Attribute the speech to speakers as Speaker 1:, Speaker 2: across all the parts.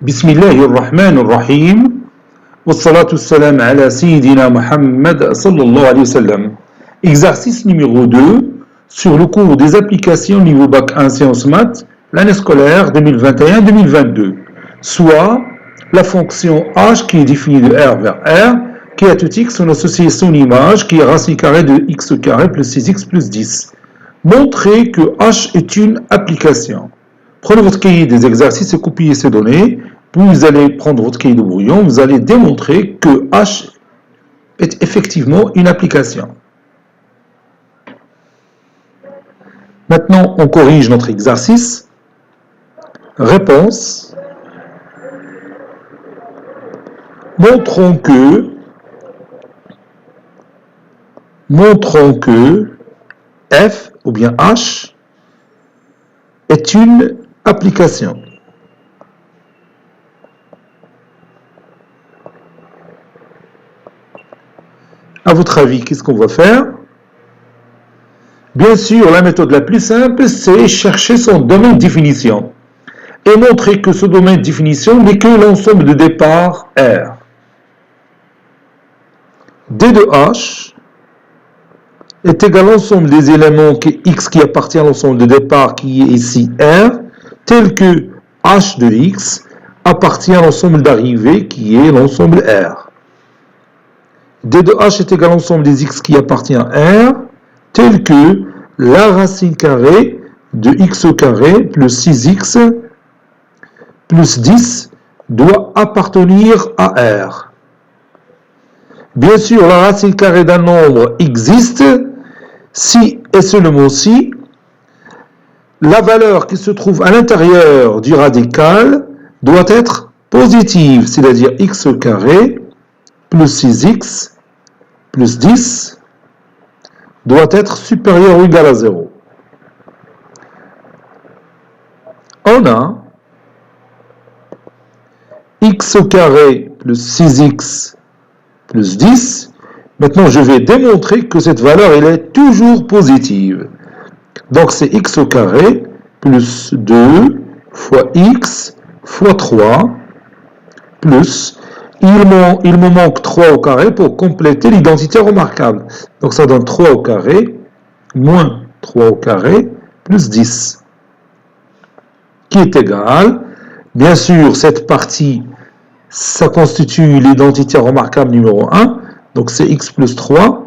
Speaker 1: بسم الله الرحمن الرحيم والصلاة والسلام على سيدنا Muhammad sallallahu alayhi wa sallam. Exercice numéro 2 sur le cours des applications niveau bac 1 sciences maths l'année scolaire 2021-2022, soit la fonction h qui est définie de r vers r qui à tout x on associe son image qui est racine carrée de x carré plus 6x plus 10. Montrez que h est une application. Prenez votre cahier des exercices et copiez ces données. Puis vous allez prendre votre cahier de brouillon, vous allez démontrer que H est effectivement une application. Maintenant, on corrige notre exercice. Réponse. Montrons que F ou bien H est une application. À votre avis, qu'est-ce qu'on va faire? Bien sûr, la méthode la plus simple, c'est chercher son domaine de définition et montrer que ce domaine de définition n'est que l'ensemble de départ R. D de H est égal à l'ensemble des éléments X qui appartient à l'ensemble de départ qui est ici R, tel que H de X appartient à l'ensemble d'arrivée qui est l'ensemble R. D de H est égal à l'ensemble des X qui appartient à R, tel que la racine carrée de X au carré plus 6X plus 10 doit appartenir à R. Bien sûr, la racine carrée d'un nombre existe si et seulement si la valeur qui se trouve à l'intérieur du radical doit être positive, c'est-à-dire X au carré plus 6x plus 10 doit être supérieur ou égal à 0. On a x au carré plus 6x plus 10. Maintenant, je vais démontrer que cette valeur elle est toujours positive. Donc, c'est x au carré plus 2 fois x fois 3 plus il me manque 3 au carré pour compléter l'identité remarquable. Donc ça donne 3 au carré moins 3 au carré plus 10 qui est égal. Bien sûr, cette partie, ça constitue l'identité remarquable numéro 1. Donc c'est x plus 3,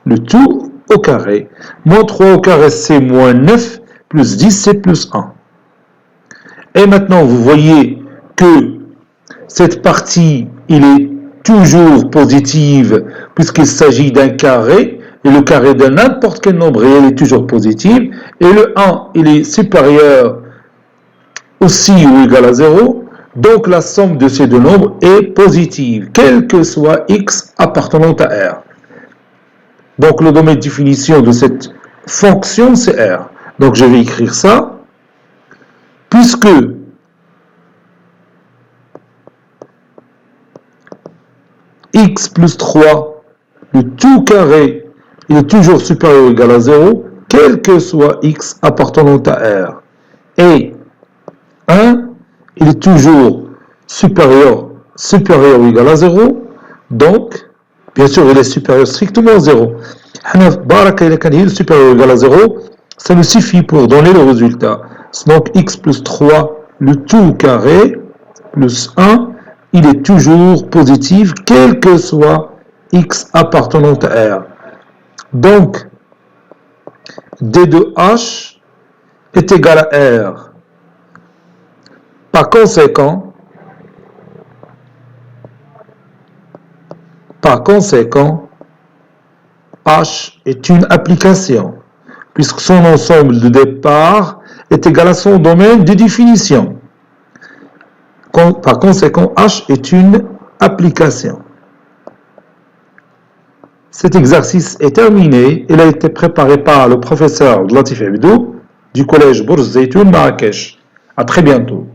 Speaker 1: le tout au carré. Moins 3 au carré, c'est moins 9, plus 10, c'est plus 1. Et maintenant, vous voyez que cette partie, il est toujours positive puisqu'il s'agit d'un carré et le carré de n'importe quel nombre réel est toujours positif et le 1, il est supérieur aussi ou égal à 0. Donc la somme de ces deux nombres est positive, quel que soit x appartenant à R. Donc le domaine de définition de cette fonction, c'est R. Donc je vais écrire ça, puisque x plus 3, le tout carré, il est toujours supérieur ou égal à 0, quel que soit x appartenant à R. Et 1, il est toujours supérieur ou égal à 0, donc, bien sûr, il est supérieur strictement à 0. Il est supérieur ou égal à 0, ça nous suffit pour donner le résultat. Donc, x plus 3, le tout carré, plus 1, il est toujours positif, quel que soit x appartenant à R. Donc, D de H est égal à R. Par conséquent, H est une application, puisque son ensemble de départ est égal à son domaine de définition. Par conséquent, H est une application. Cet exercice est terminé. Il a été préparé par le professeur Latif Abdou du collège Bourz Zeytoun Marrakech. À très bientôt.